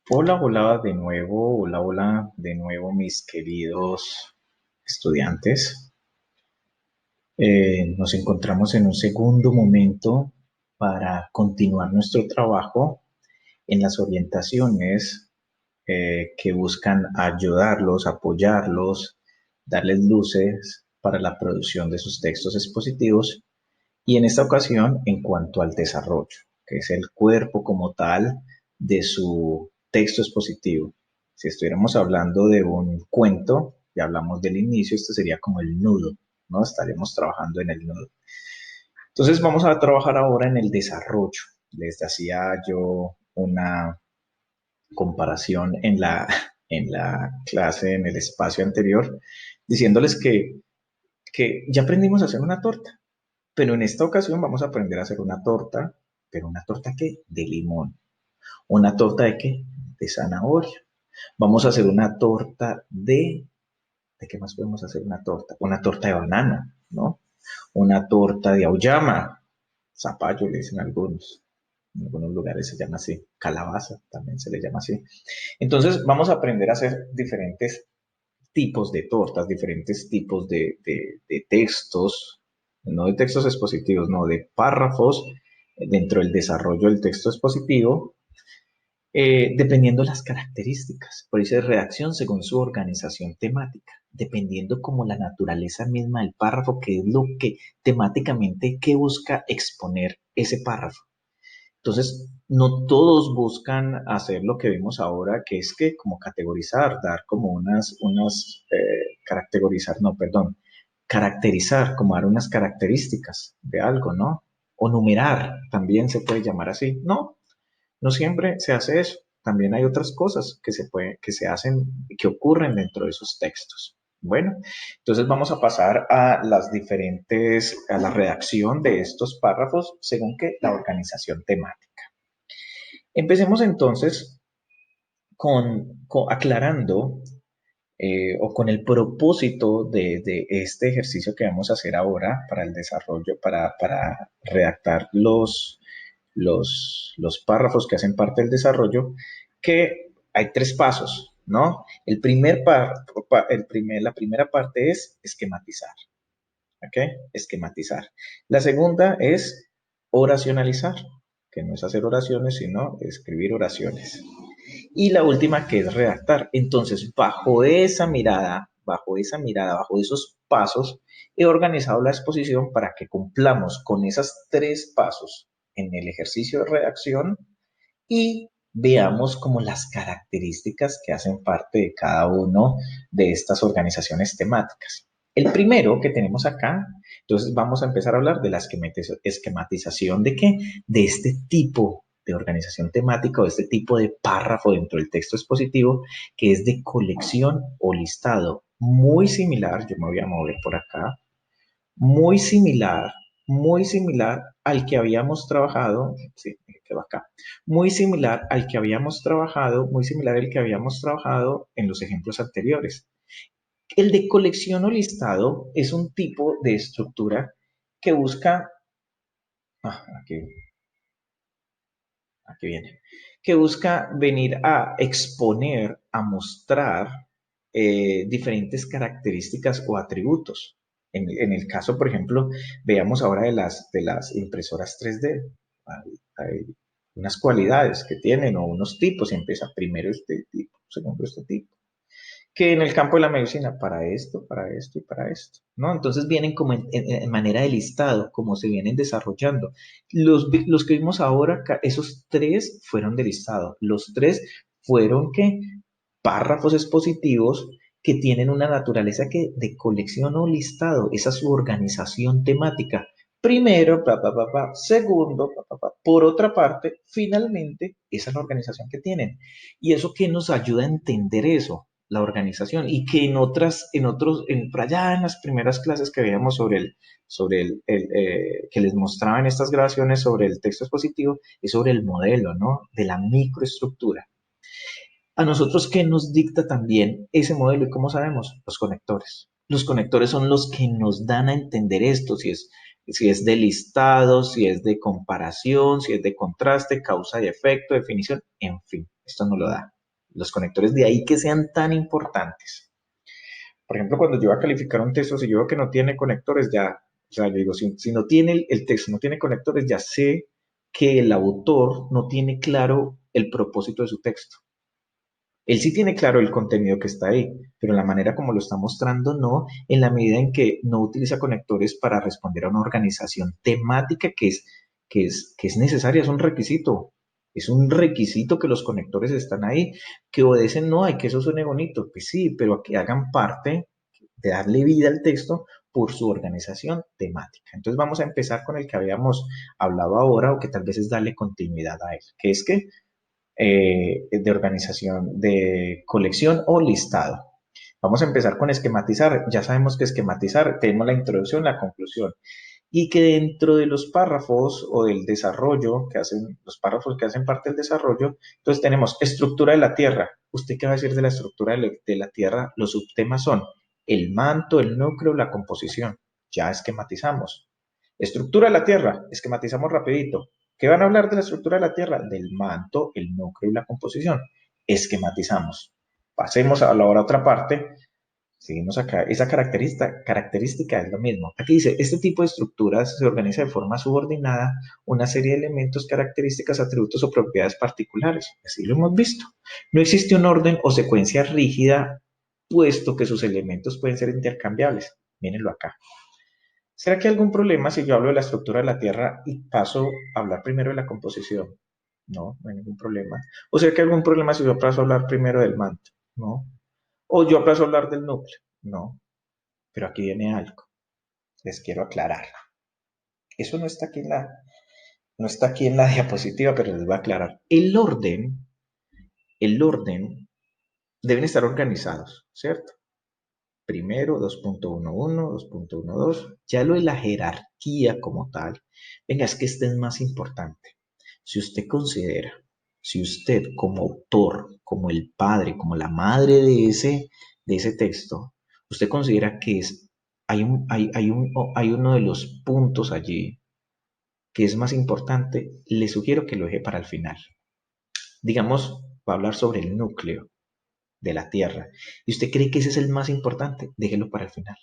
Hola, hola de nuevo, hola de nuevo mis queridos estudiantes. Nos encontramos en un segundo momento para continuar nuestro trabajo en las orientaciones que buscan ayudarlos, apoyarlos, darles luces para la producción de sus textos expositivos y en esta ocasión en cuanto al desarrollo, que es el cuerpo como tal de su texto expositivo. Si estuviéramos hablando de un cuento, ya hablamos del inicio, este sería como el nudo, ¿no? Estaremos trabajando en el nudo. Entonces vamos a trabajar ahora en el desarrollo. Les hacía yo una comparación en la clase, en el espacio anterior, diciéndoles que ya aprendimos a hacer una torta. Pero en esta ocasión vamos a aprender a hacer una torta, pero una torta ¿qué? De limón. ¿Una torta de qué? De zanahoria. Vamos a hacer una torta ¿de qué más podemos hacer una torta? Una torta de banana, ¿no? Una torta de auyama, zapallo le dicen algunos. En algunos lugares se llama así. Calabaza también se le llama así. Entonces vamos a aprender a hacer diferentes tipos de tortas, diferentes tipos de textos, no de textos expositivos, no, de párrafos dentro del desarrollo del texto expositivo, dependiendo las características. Por eso es redacción según su organización temática, dependiendo como la naturaleza misma del párrafo, que es lo que temáticamente que busca exponer ese párrafo. Entonces, no todos buscan hacer lo que vimos ahora, que es que como categorizar, dar como categorizar, no, perdón, caracterizar, como dar unas características de algo, ¿no? O numerar, también se puede llamar así. No, no siempre se hace eso. También hay otras cosas que se hacen, que ocurren dentro de esos textos. Bueno, entonces vamos a pasar a a la redacción de estos párrafos según que la organización temática. Empecemos entonces con aclarando o con el propósito de este ejercicio que vamos a hacer ahora para el desarrollo, para redactar los párrafos que hacen parte del desarrollo, que hay tres pasos, ¿no? La primera parte es esquematizar, ¿ok? Esquematizar. La segunda es oracionalizar, que no es hacer oraciones, sino escribir oraciones. Y la última que es redactar. Entonces, bajo esos pasos, he organizado la exposición para que cumplamos con esos tres pasos en el ejercicio de redacción y veamos como las características que hacen parte de cada uno de estas organizaciones temáticas. El primero que tenemos acá, entonces vamos a empezar a hablar de la esquematización de qué, de este tipo de organización temática o este tipo de párrafo dentro del texto expositivo que es de colección o listado. Muy similar, yo me voy a mover por acá, muy similar, muy similar al que habíamos trabajado, sí, que va acá, muy similar al que habíamos trabajado, muy similar al que habíamos trabajado en los ejemplos anteriores. El de colección o listado es un tipo de estructura que busca, aquí, aquí viene, que busca venir a exponer, a mostrar diferentes características o atributos. En el caso, por ejemplo, veamos ahora de las impresoras 3D. Hay unas cualidades que tienen o unos tipos, y empieza primero este tipo, segundo este tipo que en el campo de la medicina, para esto y para esto, ¿no? Entonces vienen como en manera de listado, como se vienen desarrollando. Los que vimos ahora, esos tres fueron de listado. Los tres fueron que párrafos expositivos que tienen una naturaleza que de colección o listado. Esa es su organización temática. Primero, segundo, por otra parte, finalmente, esa es la organización que tienen. ¿Y eso qué nos ayuda a entender eso? La organización y que por allá en las primeras clases que veíamos que les mostraba en estas grabaciones sobre el texto expositivo, es sobre el modelo, ¿no? De la microestructura. A nosotros, ¿qué nos dicta también ese modelo y cómo sabemos? Los conectores. Los conectores son los que nos dan a entender esto, si es de listado, si es de comparación, si es de contraste, causa y efecto, definición, en fin, esto nos lo da. Los conectores de ahí que sean tan importantes. Por ejemplo, cuando yo voy a calificar un texto, si yo veo que no tiene conectores, ya, o sea, yo digo, si no tiene el texto, no tiene conectores, ya sé que el autor no tiene claro el propósito de su texto. Él sí tiene claro el contenido que está ahí, pero la manera como lo está mostrando no, en la medida en que no utiliza conectores para responder a una organización temática que es necesaria, es un requisito. Es un requisito que los conectores están ahí, que obedecen, no, hay que eso suene bonito, pues sí, pero que hagan parte de darle vida al texto por su organización temática. Entonces vamos a empezar con el que habíamos hablado ahora o que tal vez es darle continuidad a él, que es que de organización, de colección o listado. Vamos a empezar con esquematizar. Ya sabemos que esquematizar, tenemos la introducción, la conclusión. Y que dentro de los párrafos o del desarrollo, que hacen los párrafos que hacen parte del desarrollo, entonces tenemos estructura de la Tierra. ¿Usted qué va a decir de la estructura de la Tierra? Los subtemas son el manto, el núcleo, la composición. Ya esquematizamos. Estructura de la Tierra, esquematizamos rapidito. ¿Qué van a hablar de la estructura de la Tierra? Del manto, el núcleo y la composición. Esquematizamos. Pasemos a la otra parte. Seguimos acá. Esa característica es lo mismo. Aquí dice, este tipo de estructuras se organiza de forma subordinada una serie de elementos, características, atributos o propiedades particulares. Así lo hemos visto. No existe un orden o secuencia rígida, puesto que sus elementos pueden ser intercambiables. Mírenlo acá. ¿Será que hay algún problema si yo hablo de la estructura de la Tierra y paso a hablar primero de la composición? No, no hay ningún problema. ¿O será que hay algún problema si yo paso a hablar primero del manto? No. ¿O yo paso a hablar del núcleo? No. Pero aquí viene algo. Les quiero aclarar. Eso no está aquí en la diapositiva, pero les voy a aclarar. El orden deben estar organizados, ¿cierto? Primero, 2.11, 2.12. Ya lo de la jerarquía como tal. Venga, es que este es más importante. Si usted considera, si usted como autor, como el padre, como la madre de ese texto, usted considera que hay uno de los puntos allí que es más importante, le sugiero que lo deje para el final. Digamos, va a hablar sobre el núcleo de la Tierra. Y usted cree que ese es el más importante, déjelo para el final.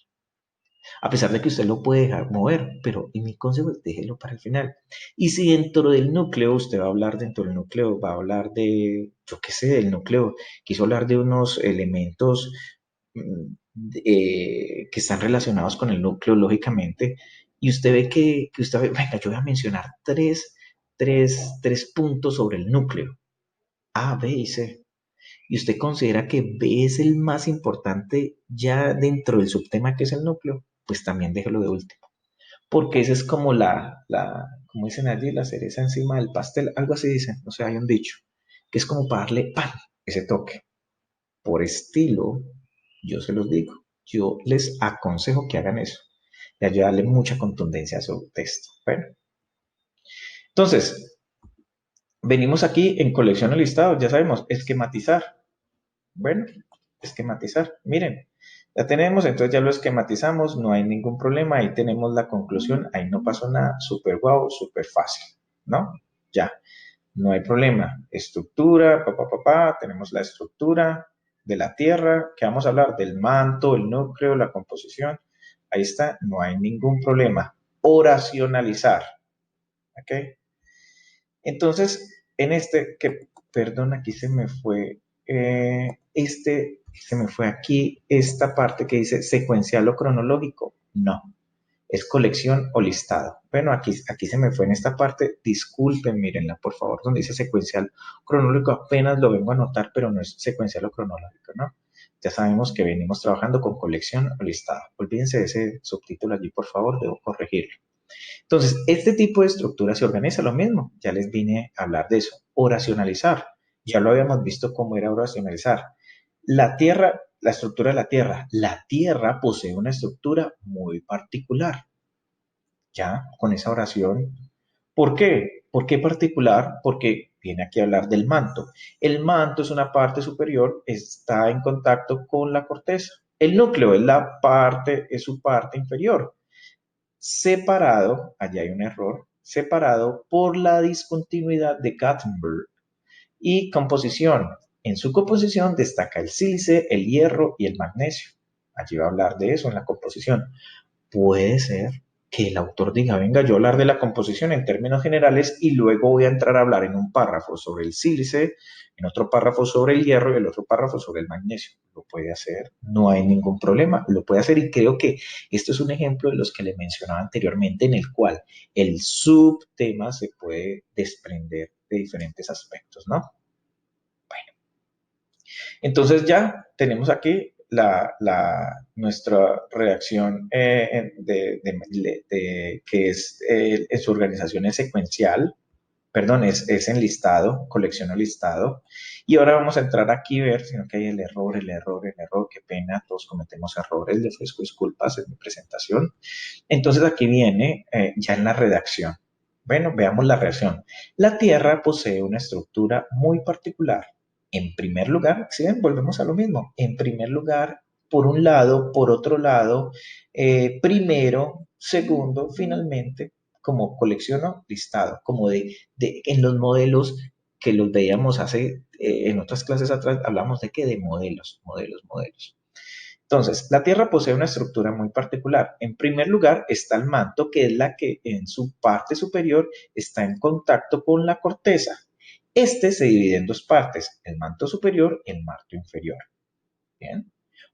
A pesar de que usted lo puede dejar mover, pero y mi consejo es déjelo para el final. Y si dentro del núcleo, usted va a hablar dentro del núcleo, va a hablar de, yo qué sé, del núcleo, quiso hablar de unos elementos que están relacionados con el núcleo, lógicamente, y usted ve que usted ve, venga, yo voy a mencionar tres puntos sobre el núcleo, A, B y C. Y usted considera que B es el más importante ya dentro del subtema que es el núcleo, pues también déjelo de último. Porque esa es como como dicen allí, la cereza encima del pastel, algo así dicen, o sea, hay un dicho, que es como para darle pan, ese toque. Por estilo, yo se los digo, yo les aconsejo que hagan eso, y ayudarle mucha contundencia a su texto. Bueno, entonces, venimos aquí en colección o listado, ya sabemos, esquematizar. Bueno, esquematizar. Miren, ya tenemos, entonces ya lo esquematizamos, no hay ningún problema, ahí tenemos la conclusión, ahí no pasó nada, súper guau, súper fácil, ¿no? Ya, no hay problema. Estructura, tenemos la estructura de la Tierra, que vamos a hablar del manto, el núcleo, la composición, ahí está, no hay ningún problema. Oracionalizar, ¿ok? Entonces, perdón, aquí se me fue, se me fue aquí esta parte que dice secuencial o cronológico. No, es colección o listado. Bueno, aquí se me fue en esta parte. Disculpen, mírenla, por favor, donde dice secuencial cronológico, apenas lo vengo a anotar, pero no es secuencial o cronológico, ¿no? Ya sabemos que venimos trabajando con colección o listado. Olvídense de ese subtítulo allí, por favor, debo corregirlo. Entonces, este tipo de estructura se organiza lo mismo. Ya les vine a hablar de eso. Oracionalizar. Ya lo habíamos visto cómo era oracionalizar. La Tierra, la estructura de la Tierra. La Tierra posee una estructura muy particular. Ya, con esa oración. ¿Por qué? ¿Por qué particular? Porque viene aquí a hablar del manto. El manto es una parte superior, está en contacto con la corteza. El núcleo es su parte inferior separado, allí hay un error, separado por la discontinuidad de Gutenberg y composición. En su composición destaca el sílice, el hierro y el magnesio. Allí va a hablar de eso en la composición. Puede ser que el autor diga, venga, yo hablar de la composición en términos generales y luego voy a entrar a hablar en un párrafo sobre el sílice, en otro párrafo sobre el hierro y el otro párrafo sobre el magnesio. Lo puede hacer, no hay ningún problema, lo puede hacer y creo que esto es un ejemplo de los que le mencionaba anteriormente en el cual el subtema se puede desprender de diferentes aspectos, ¿no? Entonces ya tenemos aquí nuestra redacción que es en su organización es secuencial, perdón, es en listado, colección o listado. Y ahora vamos a entrar aquí y ver, sino que hay el error, qué pena, todos cometemos errores, les ofrezco disculpas en mi presentación. Entonces aquí viene ya en la redacción. Bueno, veamos la redacción. La Tierra posee una estructura muy particular. En primer lugar, ¿sí ven? Volvemos a lo mismo. En primer lugar, por un lado, por otro lado, primero, segundo, finalmente, como colecciono listado, como en los modelos que los veíamos hace, en otras clases atrás, hablamos de qué, de modelos. Entonces, la Tierra posee una estructura muy particular. En primer lugar está el manto, que es la que en su parte superior está en contacto con la corteza. Este se divide en dos partes, el manto superior y el manto inferior. Bien.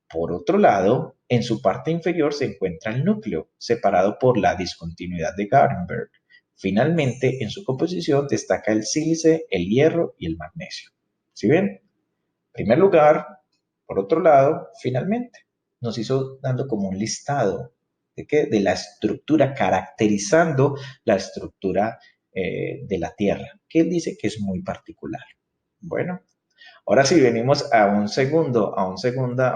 Por otro lado, en su parte inferior se encuentra el núcleo, separado por la discontinuidad de Gartenberg. Finalmente, en su composición destaca el sílice, el hierro y el magnesio. ¿Sí ven? En primer lugar, por otro lado, finalmente, nos hizo dando como un listado de, qué, de la estructura, caracterizando la estructura de la Tierra, que él dice que es muy particular. Bueno, ahora sí venimos a una segunda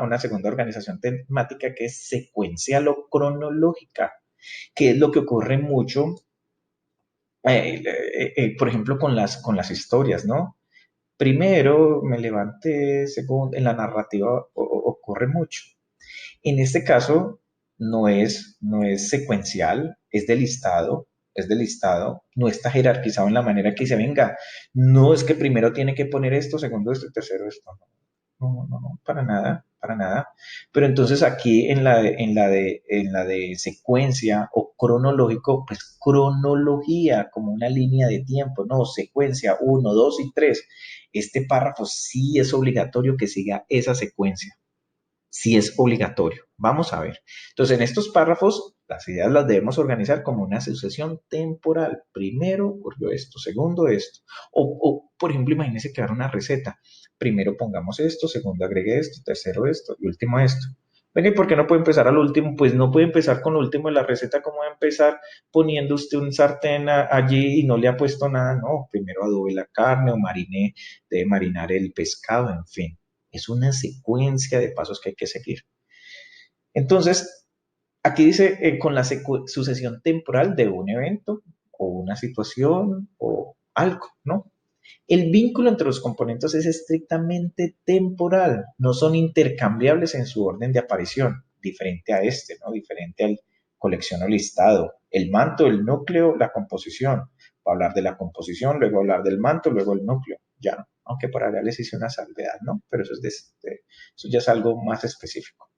organización temática que es secuencial o cronológica, que es lo que ocurre mucho, por ejemplo, con las historias, ¿no? Primero me levanté, segundo, en la narrativa ocurre mucho. En este caso, no es secuencial, es de listado, no está jerarquizado en la manera que se venga. No es que primero tiene que poner esto, segundo esto y tercero esto. No, para nada, para nada. Pero entonces aquí en la de secuencia o cronológico, pues cronología como una línea de tiempo, no, secuencia uno, 2 y 3. Este párrafo sí es obligatorio que siga esa secuencia, sí es obligatorio. Vamos a ver. Entonces, en estos párrafos, las ideas las debemos organizar como una sucesión temporal. Primero ocurrió esto, segundo esto. Por ejemplo, imagínense que era una receta. Primero pongamos esto, segundo agregue esto, tercero esto y último esto. Ven, ¿y por qué no puede empezar al último? Pues no puede empezar con lo último de la receta. ¿Cómo va a empezar poniendo usted un sartén allí y no le ha puesto nada? No, primero adobe la carne o debe marinar el pescado, en fin. Es una secuencia de pasos que hay que seguir. Entonces, aquí dice con la sucesión temporal de un evento o una situación o algo, ¿no? El vínculo entre los componentes es estrictamente temporal, no son intercambiables en su orden de aparición, diferente a este, ¿no? Diferente al colección o listado. El manto, el núcleo, la composición. Va a hablar de la composición, luego hablar del manto, luego el núcleo. Ya, aunque por allá les hice una salvedad, ¿no? Pero eso ya es algo más específico.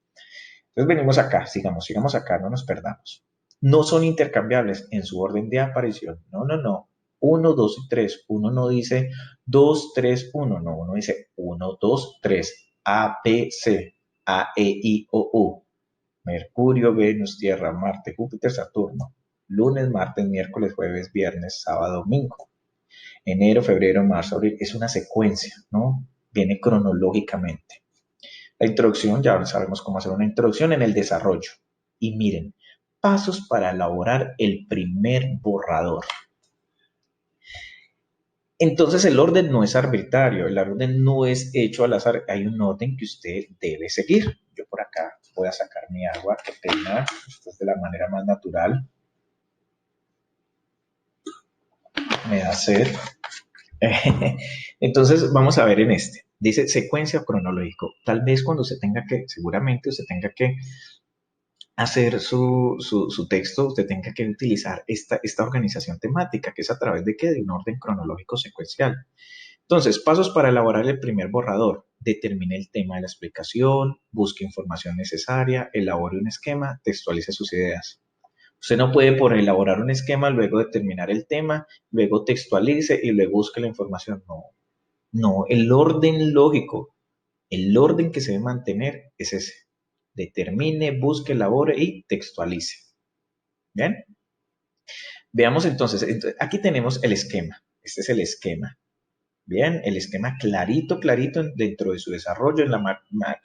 Entonces venimos acá, sigamos acá, no nos perdamos. No son intercambiables en su orden de aparición. No. Uno, 2 y 3. Uno no dice 2, 3, 1. No, uno dice 1, 2, 3. A, B, C. A, E, I, O, U. Mercurio, Venus, Tierra, Marte, Júpiter, Saturno. Lunes, martes, miércoles, jueves, viernes, sábado, domingo. Enero, febrero, marzo, abril. Es una secuencia, ¿no? Viene cronológicamente. La introducción, ya sabemos cómo hacer una introducción en el desarrollo. Y miren, pasos para elaborar el primer borrador. Entonces el orden no es arbitrario, el orden no es hecho al azar, hay un orden que usted debe seguir. Yo por acá voy a sacar mi agua, qué pena, esto es de la manera más natural, me da sed. Entonces vamos a ver en este. Dice secuencia cronológico. Tal vez cuando seguramente usted tenga que hacer su texto, usted tenga que utilizar esta organización temática, que es a través de qué? De un orden cronológico secuencial. Entonces, pasos para elaborar el primer borrador. Determine el tema de la explicación, busque información necesaria, elabore un esquema, textualice sus ideas. Usted no puede por elaborar un esquema, luego determinar el tema, luego textualice y luego busque la información. No, no, el orden lógico, el orden que se debe mantener es ese. Determine, busque, elabore y textualice. ¿Bien? Veamos entonces, aquí tenemos el esquema. Este es el esquema. Bien, el esquema clarito, clarito dentro de su desarrollo.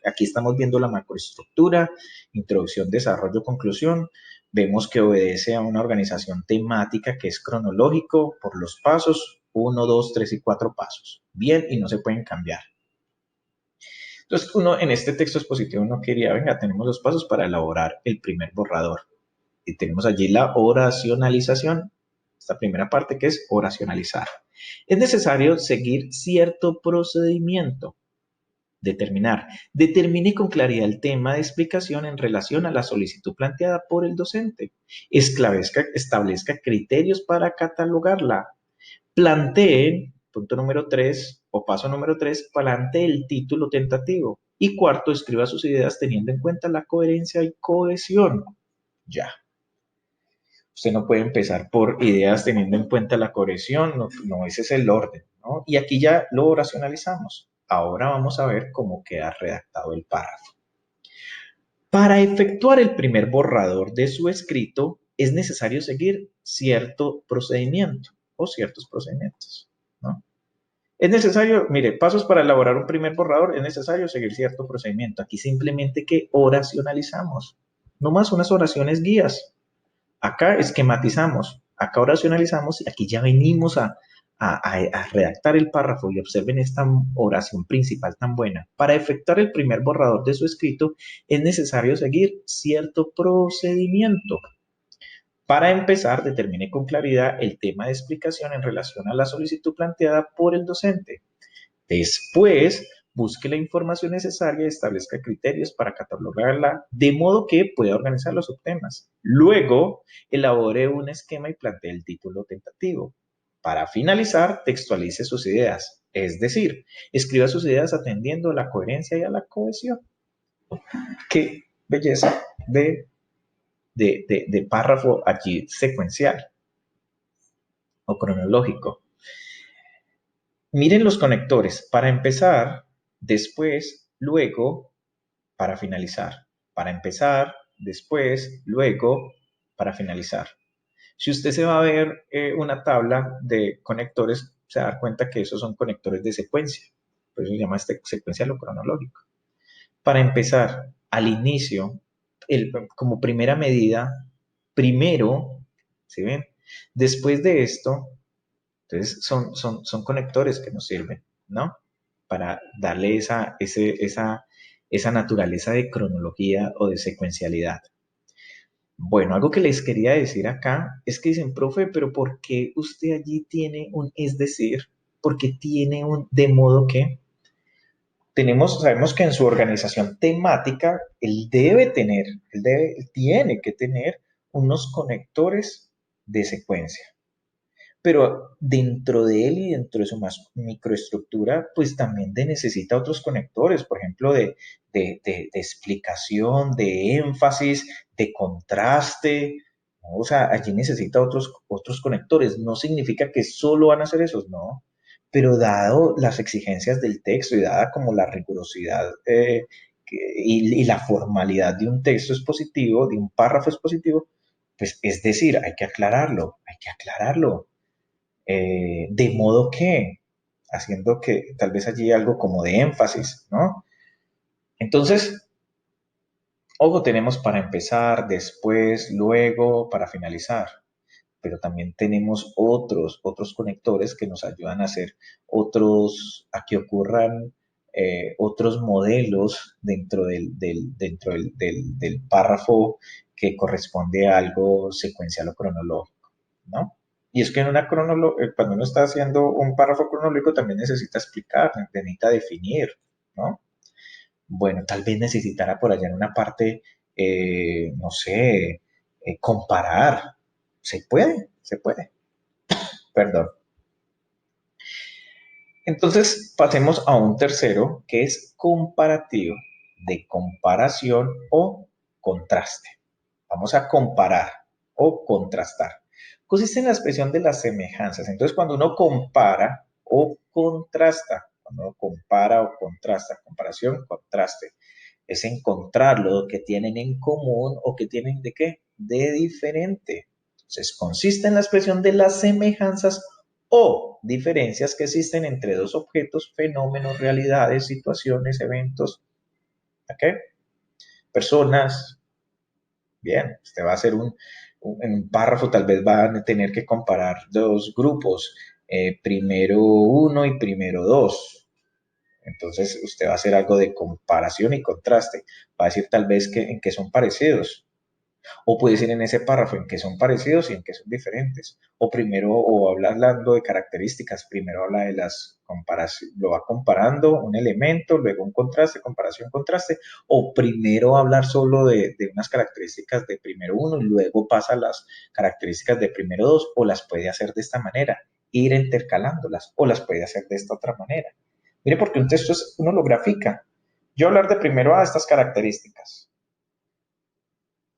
Aquí estamos viendo la macroestructura, introducción, desarrollo, conclusión. Vemos que obedece a una organización temática que es cronológico por los pasos, 1, 2, 3 y 4 pasos. Bien, y no se pueden cambiar. Entonces, uno en este texto expositivo uno quería, venga, tenemos los pasos para elaborar el primer borrador. Y tenemos allí la oracionalización, esta primera parte que es oracionalizar. Es necesario seguir cierto procedimiento. Determine con claridad el tema de explicación en relación a la solicitud planteada por el docente. Establezca criterios para catalogarla. Planteen, punto número 3 o paso número 3, plantee el título tentativo. Y cuarto, escriba sus ideas teniendo en cuenta la coherencia y cohesión. Ya. Usted no puede empezar por ideas teniendo en cuenta la corrección, no, no, ese es el orden, ¿no? Y aquí ya lo racionalizamos. Ahora vamos a ver cómo queda redactado el párrafo. Para efectuar el primer borrador de su escrito, es necesario seguir cierto procedimiento o ciertos procedimientos, ¿no? Es necesario, mire, pasos para elaborar un primer borrador, es necesario seguir cierto procedimiento. Aquí simplemente que oracionalizamos, no más unas oraciones guías. Acá esquematizamos, acá oracionalizamos y aquí ya venimos a redactar el párrafo y observen esta oración principal tan buena. Para efectuar el primer borrador de su escrito es necesario seguir cierto procedimiento. Para empezar, determine con claridad el tema de explicación en relación a la solicitud planteada por el docente. Después, busque la información necesaria y establezca criterios para catalogarla de modo que pueda organizar los subtemas. Luego, elabore un esquema y plantee el título tentativo. Para finalizar, textualice sus ideas, es decir, escriba sus ideas atendiendo a la coherencia y a la cohesión. Qué belleza de párrafo allí secuencial o cronológico. Miren los conectores. Para empezar, después, luego, para finalizar. Para empezar, después, luego, para finalizar. Si usted se va a ver una tabla de conectores, se va a dar cuenta que esos son conectores de secuencia. Por eso se llama secuencial o cronológico. Para empezar, al inicio, como primera medida, primero, ¿sí ven? Después de esto, entonces son conectores que nos sirven, ¿no? Para darle esa naturaleza de cronología o de secuencialidad. Bueno, algo que les quería decir acá es que dicen, profe, pero ¿por qué usted allí tiene un es decir? ¿Por qué tiene un de modo que? Sabemos que en su organización temática, él tiene que tener unos conectores de secuencia. Pero dentro de él y dentro de su microestructura, pues también necesita otros conectores, por ejemplo, de explicación, de énfasis, de contraste, ¿no? O sea, allí necesita otros conectores. No significa que solo van a ser esos, no. Pero dado las exigencias del texto y dada como la rigurosidad y la formalidad de un texto expositivo, de un párrafo expositivo, pues es decir, hay que aclararlo de modo que, haciendo que tal vez allí algo como de énfasis, ¿no? Entonces, ojo, tenemos para empezar, después, luego, para finalizar, pero también tenemos otros conectores que nos ayudan a hacer a que ocurran otros modelos dentro del párrafo que corresponde a algo secuencial o cronológico, ¿no? Y es que cuando uno está haciendo un párrafo cronológico también necesita explicar, necesita definir, ¿no? Bueno, tal vez necesitará por allá en una parte, no sé, comparar. Se puede, perdón. Entonces, pasemos a un tercero que es comparativo, de comparación o contraste. Vamos a comparar o contrastar. Consiste en la expresión de las semejanzas. Entonces, cuando uno compara o contrasta, cuando uno compara o contrasta, comparación, contraste, es encontrar lo que tienen en común o que tienen de qué, de diferente. Entonces, consiste en la expresión de las semejanzas o diferencias que existen entre dos objetos, fenómenos, realidades, situaciones, eventos, ¿ok? Personas. Bien, usted va a hacer en un párrafo, tal vez va a tener que comparar dos grupos, primero uno y primero dos. Entonces, usted va a hacer algo de comparación y contraste. Va a decir tal vez que en qué son parecidos. O puede ser en ese párrafo en que son parecidos y en que son diferentes. O primero, o habla hablando de características, primero habla de las comparaciones, lo va comparando un elemento, luego un contraste, comparación, contraste, o primero hablar solo de unas características de primero uno y luego pasa a las características de primero dos, o las puede hacer de esta manera, ir intercalándolas, o las puede hacer de esta otra manera. Mire, porque un texto uno lo grafica. Yo hablar de primero A estas características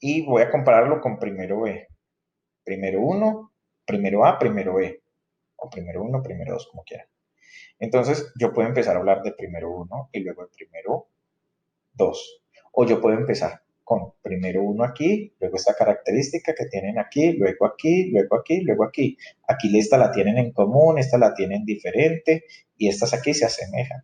y voy a compararlo con primero B. Primero uno, primero A, primero B. O primero uno, primero dos, como quiera. Entonces, yo puedo empezar a hablar de primero uno y luego de primero dos. O yo puedo empezar con primero uno aquí, luego esta característica que tienen aquí, luego aquí, luego aquí, luego aquí. Aquí esta la tienen en común, esta la tienen diferente y estas aquí se asemejan.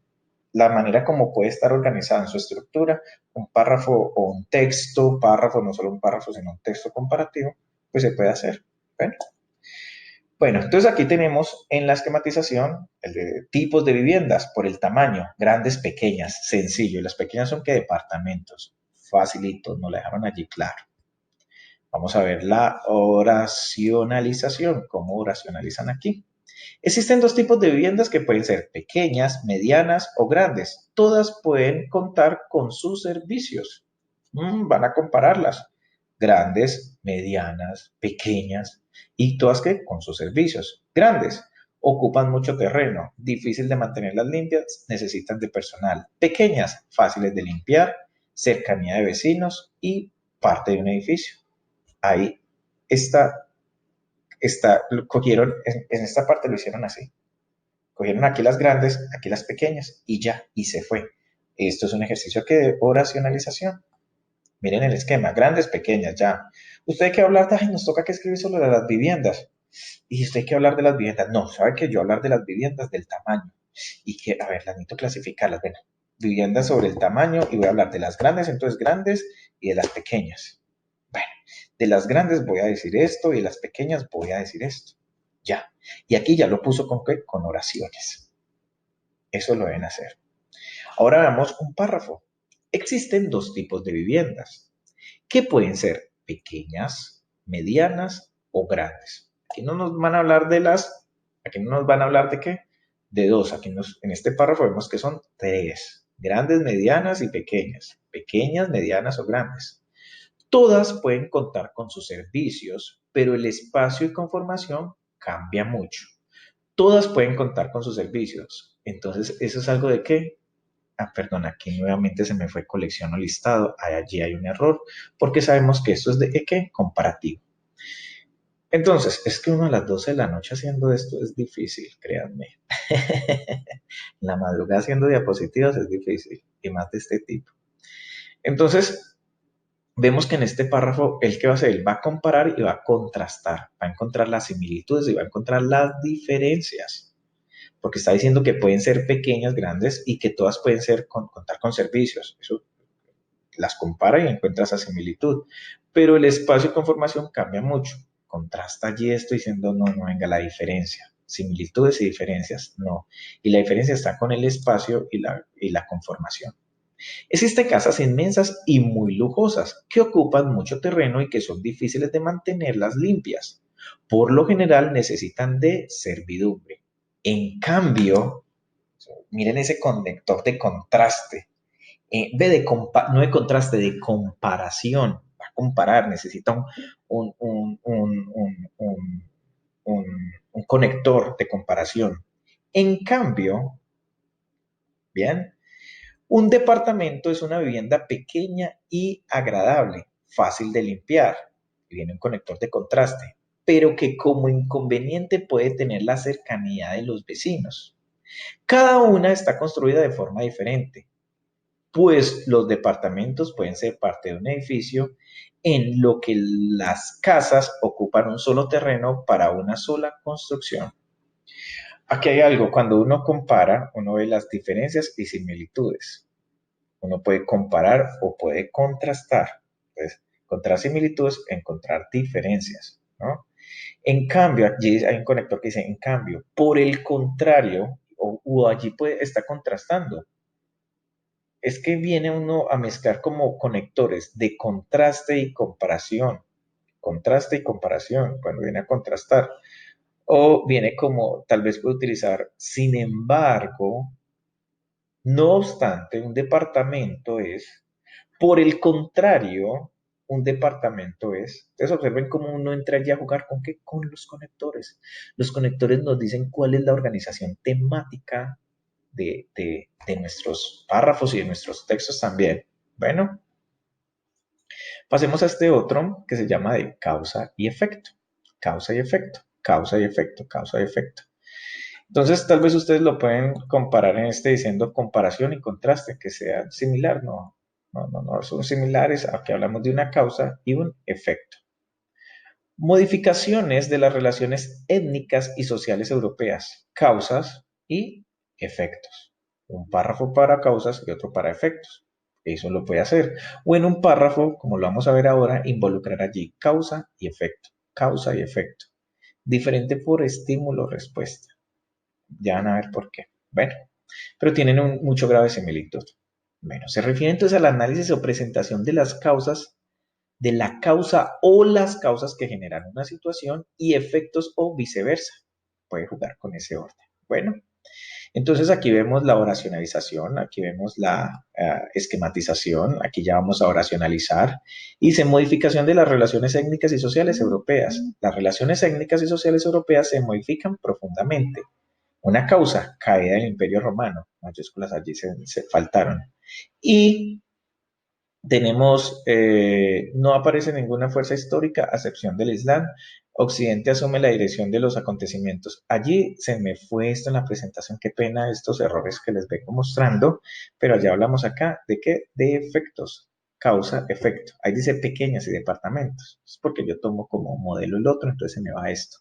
La manera como puede estar organizada en su estructura, un párrafo o un texto, párrafo, no solo un párrafo, sino un texto comparativo, pues se puede hacer. ¿Ven? Bueno, entonces aquí tenemos en la esquematización el de tipos de viviendas por el tamaño, grandes, pequeñas, sencillo. Y las pequeñas son que departamentos, facilito, nos la dejaron allí claro. Vamos a ver la oracionalización, cómo oracionalizan aquí. Existen dos tipos de viviendas que pueden ser pequeñas, medianas o grandes. Todas pueden contar con sus servicios. Van a compararlas. Grandes, medianas, pequeñas y todas que con sus servicios. Grandes, ocupan mucho terreno, difícil de mantenerlas limpias, necesitan de personal. Pequeñas, fáciles de limpiar, cercanía de vecinos y parte de un edificio. Ahí está, cogieron, en esta parte lo hicieron así. Cogieron aquí las grandes, aquí las pequeñas y ya, y se fue. Esto es un ejercicio que de oracionalización. Miren el esquema, grandes, pequeñas, ya. Usted hay que hablar de, ay, nos toca que escribir sobre las viviendas. Y usted hay que hablar de las viviendas. No, ¿sabe que yo hablar de las viviendas del tamaño? Y que, a ver, las necesito clasificarlas. Bueno, viviendas sobre el tamaño y voy a hablar de las grandes, entonces grandes y de las pequeñas. Bueno, de las grandes voy a decir esto y de las pequeñas voy a decir esto. Ya. Y aquí ya lo puso con qué? Con oraciones. Eso lo deben hacer. Ahora veamos un párrafo. Existen dos tipos de viviendas que pueden ser pequeñas, medianas o grandes. Aquí no nos van a hablar de aquí no nos van a hablar de qué, de dos. En este párrafo vemos que son tres, grandes, medianas y pequeñas, medianas o grandes. Todas pueden contar con sus servicios, pero el espacio y conformación cambia mucho. Todas pueden contar con sus servicios. Entonces, ¿eso es algo de qué? Ah, perdón, aquí nuevamente se me fue colección o listado. Allí hay un error, porque sabemos que esto es de qué, comparativo. Entonces, es que uno a las 12 de la noche haciendo esto es difícil, créanme. La madrugada haciendo diapositivas es difícil, y más de este tipo. Entonces, vemos que en este párrafo, ¿el qué va a hacer? Él va a comparar y va a contrastar, va a encontrar las similitudes y va a encontrar las diferencias. Porque está diciendo que pueden ser pequeñas, grandes y que todas pueden ser contar con servicios. Eso las compara y encuentra esa similitud. Pero el espacio y conformación cambia mucho. Contrasta allí esto diciendo, no, no venga la diferencia. Similitudes y diferencias, no. Y la diferencia está con el espacio y la conformación. Existen casas inmensas y muy lujosas que ocupan mucho terreno y que son difíciles de mantenerlas limpias. Por lo general necesitan de servidumbre. En cambio, miren ese conector de contraste. No de contraste, de comparación. Va a comparar, necesita un conector de comparación. En cambio, bien, un departamento es una vivienda pequeña y agradable, fácil de limpiar, tiene un conector de contraste, pero que como inconveniente puede tener la cercanía de los vecinos. Cada una está construida de forma diferente, pues los departamentos pueden ser parte de un edificio en lo que las casas ocupan un solo terreno para una sola construcción. Aquí hay algo, cuando uno compara, uno ve las diferencias y similitudes. Uno puede comparar o puede contrastar. Entonces, encontrar similitudes, encontrar diferencias, ¿no? En cambio, allí hay un conector que dice, en cambio, por el contrario, o allí puede estar contrastando. Es que viene uno a mezclar como conectores de contraste y comparación. Contraste y comparación, cuando viene a contrastar. O viene como, tal vez puede utilizar, sin embargo, no obstante, un departamento es, por el contrario, un departamento es. Entonces observen cómo uno entra allí a jugar con qué, con los conectores. Los conectores nos dicen cuál es la organización temática de nuestros párrafos y de nuestros textos también. Bueno, pasemos a este otro que se llama de causa y efecto. Causa y efecto, causa y efecto, causa y efecto. Entonces, tal vez ustedes lo pueden comparar en este diciendo comparación y contraste, que sea similar, no, son similares. Aquí hablamos de una causa y un efecto. Modificaciones de las relaciones étnicas y sociales europeas, causas y efectos. Un párrafo para causas y otro para efectos. Eso lo puede hacer. O en un párrafo, como lo vamos a ver ahora, involucrar allí causa y efecto. Causa y efecto. Diferente por estímulo-respuesta. Ya van a ver por qué. Bueno, pero tienen mucho grado de similitud. Bueno, se refiere entonces al análisis o presentación de las causas, de la causa o las causas que generan una situación y efectos o viceversa. Puede jugar con ese orden. Bueno, entonces aquí vemos la oracionalización, aquí vemos la esquematización, aquí ya vamos a oracionalizar. Y dice modificación de las relaciones étnicas y sociales europeas. Las relaciones étnicas y sociales europeas se modifican profundamente. Una causa, caída del Imperio Romano, mayúsculas allí se faltaron. Y tenemos, no aparece ninguna fuerza histórica, a excepción del Islam. Occidente asume la dirección de los acontecimientos. Allí se me fue esto en la presentación, qué pena estos errores que les vengo mostrando, pero ya hablamos acá de qué, de efectos, causa, efecto. Ahí dice pequeñas y departamentos. Es porque yo tomo como modelo el otro, entonces se me va esto.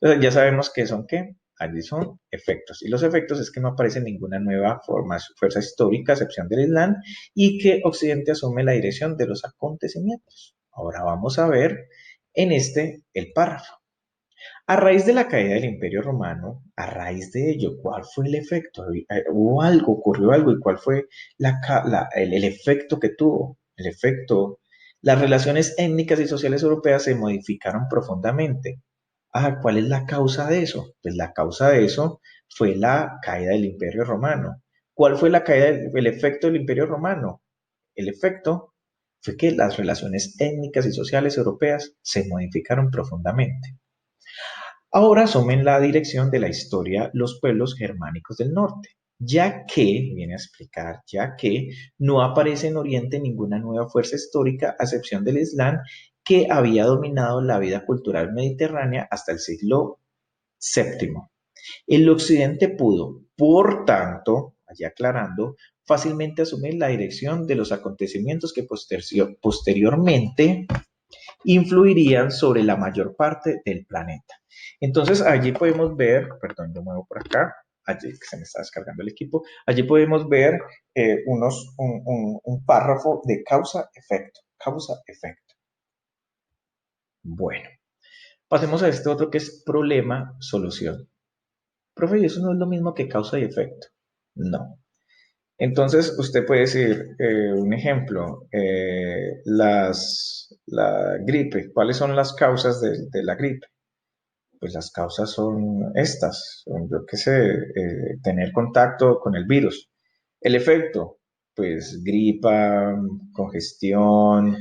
Entonces ya sabemos qué son qué. Allí son efectos. Y los efectos es que no aparece ninguna nueva fuerza histórica, a excepción del Islam, y que Occidente asume la dirección de los acontecimientos. Ahora vamos a ver en este el párrafo. A raíz de la caída del Imperio Romano, a raíz de ello, ¿cuál fue el efecto? ¿Hubo algo, ocurrió algo? ¿Y cuál fue el efecto que tuvo? El efecto, las relaciones étnicas y sociales europeas se modificaron profundamente. Ah, ¿cuál es la causa de eso? Pues la causa de eso fue la caída del Imperio Romano. ¿Cuál fue la caída, el efecto del Imperio Romano? El efecto fue que las relaciones étnicas y sociales europeas se modificaron profundamente. Ahora asumen la dirección de la historia los pueblos germánicos del norte, ya que, viene a explicar, ya que no aparece en Oriente ninguna nueva fuerza histórica a excepción del Islam que había dominado la vida cultural mediterránea hasta el siglo VII. El Occidente pudo, por tanto, allí aclarando, fácilmente asumir la dirección de los acontecimientos que posteriormente influirían sobre la mayor parte del planeta. Entonces, allí podemos ver, perdón, yo muevo por acá, allí que se me está descargando el equipo, allí podemos ver un párrafo de causa-efecto, causa-efecto. Bueno, pasemos a este otro que es problema-solución. Profe, ¿y eso no es lo mismo que causa y efecto? No. Entonces, usted puede decir, un ejemplo, la gripe. ¿Cuáles son las causas de la gripe? Pues las causas son estas, son, yo qué sé, tener contacto con el virus. El efecto, pues gripa, congestión,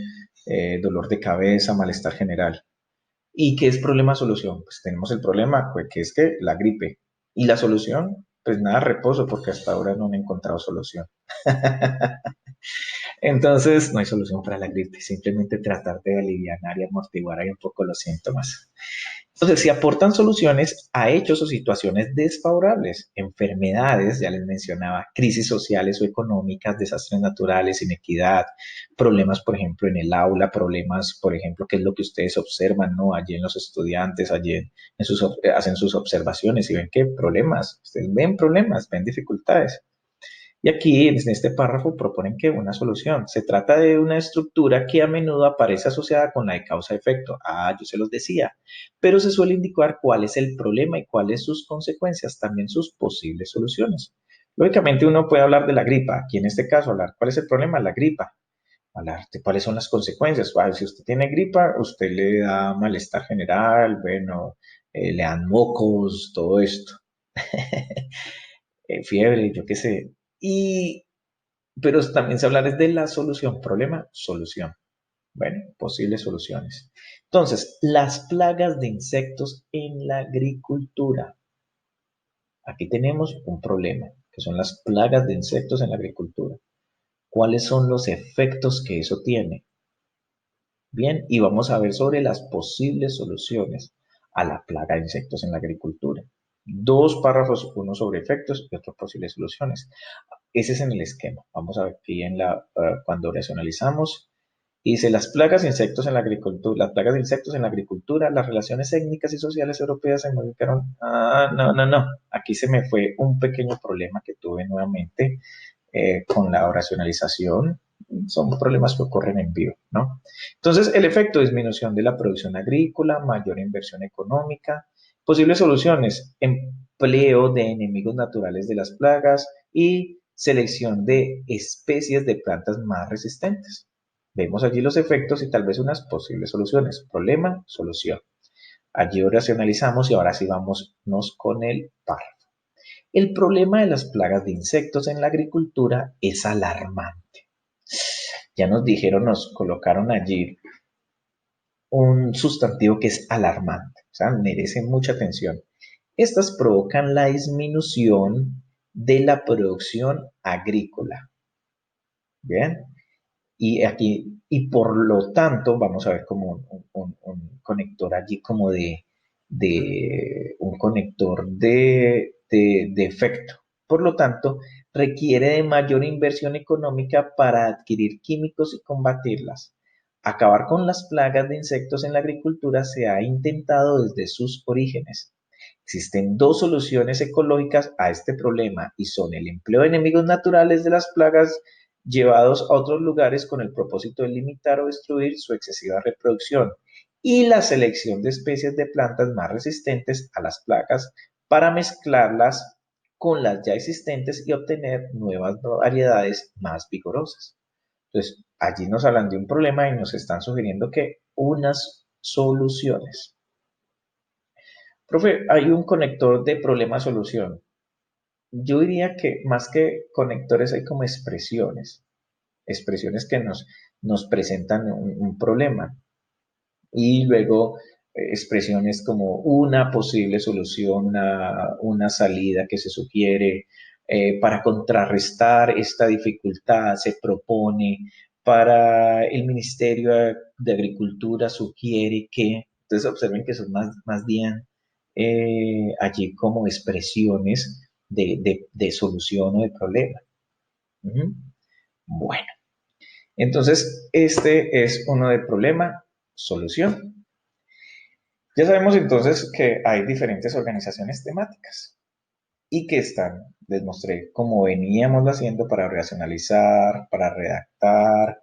dolor de cabeza, malestar general. ¿Y qué es problema-solución? Pues tenemos el problema, pues, que es que la gripe. ¿Y la solución? Pues nada, reposo, porque hasta ahora no me he encontrado solución. Entonces, no hay solución para la gripe, simplemente tratar de aliviar y amortiguar ahí un poco los síntomas. Entonces, si aportan soluciones a hechos o situaciones desfavorables, enfermedades, ya les mencionaba, crisis sociales o económicas, desastres naturales, inequidad, problemas, por ejemplo, en el aula, problemas, por ejemplo, que es lo que ustedes observan, ¿no? Allí en los estudiantes, allí hacen sus observaciones y ven qué problemas, ustedes ven problemas, ven dificultades. Y aquí, en este párrafo, proponen que una solución. Se trata de una estructura que a menudo aparece asociada con la de causa-efecto. Ah, yo se los decía. Pero se suele indicar cuál es el problema y cuáles sus consecuencias, también sus posibles soluciones. Lógicamente, uno puede hablar de la gripa. Aquí, en este caso, hablar cuál es el problema, la gripa. Hablar de cuáles son las consecuencias. Ah, si usted tiene gripa, usted le da malestar general, bueno, le dan mocos, todo esto. Fiebre, yo qué sé. Y pero también se habla de la solución, problema, solución. Bueno, posibles soluciones. Entonces, las plagas de insectos en la agricultura. Aquí tenemos un problema, que son las plagas de insectos en la agricultura. ¿Cuáles son los efectos que eso tiene? Bien, y vamos a ver sobre las posibles soluciones a la plaga de insectos en la agricultura. Dos párrafos, uno sobre efectos y otro posibles soluciones. Ese es en el esquema. Vamos a ver aquí cuando racionalizamos. Dice, las plagas de insectos en la agricultura, las plagas de insectos en la agricultura, las relaciones étnicas y sociales europeas se modificaron. Ah, no, no, no. Aquí se me fue un pequeño problema que tuve nuevamente con la racionalización. Son problemas que ocurren en vivo, ¿no? Entonces, el efecto, disminución de la producción agrícola, mayor inversión económica, posibles soluciones, empleo de enemigos naturales de las plagas y selección de especies de plantas más resistentes. Vemos allí los efectos y tal vez unas posibles soluciones. Problema, solución. Allí racionalizamos y ahora sí vamos con el par. El problema de las plagas de insectos en la agricultura es alarmante. Ya nos dijeron, nos colocaron allí un sustantivo que es alarmante, o sea, merece mucha atención. Estas provocan la disminución de la producción agrícola. Bien, y aquí, y por lo tanto, vamos a ver como un conector allí como un conector de efecto. Por lo tanto, requiere de mayor inversión económica para adquirir químicos y combatirlas. Acabar con las plagas de insectos en la agricultura se ha intentado desde sus orígenes. Existen dos soluciones ecológicas a este problema y son el empleo de enemigos naturales de las plagas llevados a otros lugares con el propósito de limitar o destruir su excesiva reproducción y la selección de especies de plantas más resistentes a las plagas para mezclarlas con las ya existentes y obtener nuevas variedades más vigorosas. Entonces, allí nos hablan de un problema y nos están sugiriendo que unas soluciones. Profe, hay un conector de problema-solución. Yo diría que más que conectores hay como expresiones que nos presentan un problema y luego expresiones como una posible solución, una salida que se sugiere para contrarrestar esta dificultad, se propone, para el Ministerio de Agricultura sugiere que, entonces observen que son más bien allí como expresiones de solución o de problema. Ujú. Bueno, entonces este es uno de problema, solución. Ya sabemos entonces que hay diferentes organizaciones temáticas y que les mostré cómo veníamos haciendo para racionalizar, para redactar,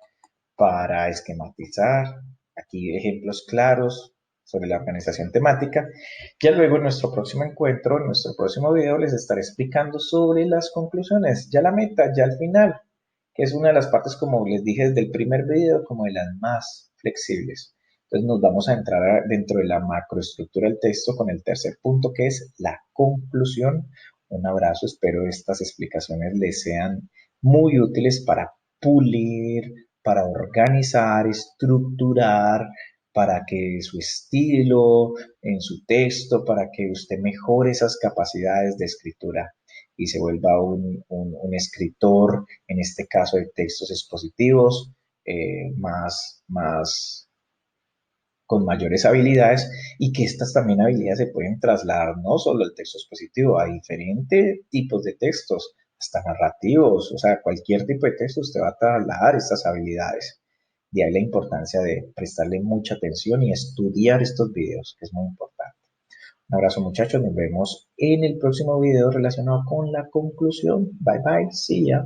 para esquematizar. Aquí ejemplos claros sobre la organización temática. Ya luego en nuestro próximo encuentro, en nuestro próximo video, les estaré explicando sobre las conclusiones, ya la meta, ya al final, que es una de las partes, como les dije desde el primer video, como de las más flexibles. Entonces nos vamos a entrar dentro de la macroestructura del texto con el tercer punto, que es la conclusión. Un abrazo, espero estas explicaciones les sean muy útiles para pulir, para organizar, estructurar, para que su estilo en su texto, para que usted mejore esas capacidades de escritura y se vuelva un escritor, en este caso de textos expositivos, más con mayores habilidades y que estas también habilidades se pueden trasladar no solo al texto expositivo, a diferentes tipos de textos, hasta narrativos, o sea, cualquier tipo de texto usted va a trasladar estas habilidades. De ahí la importancia de prestarle mucha atención y estudiar estos videos, que es muy importante. Un abrazo muchachos, nos vemos en el próximo video relacionado con la conclusión. Bye bye, see ya.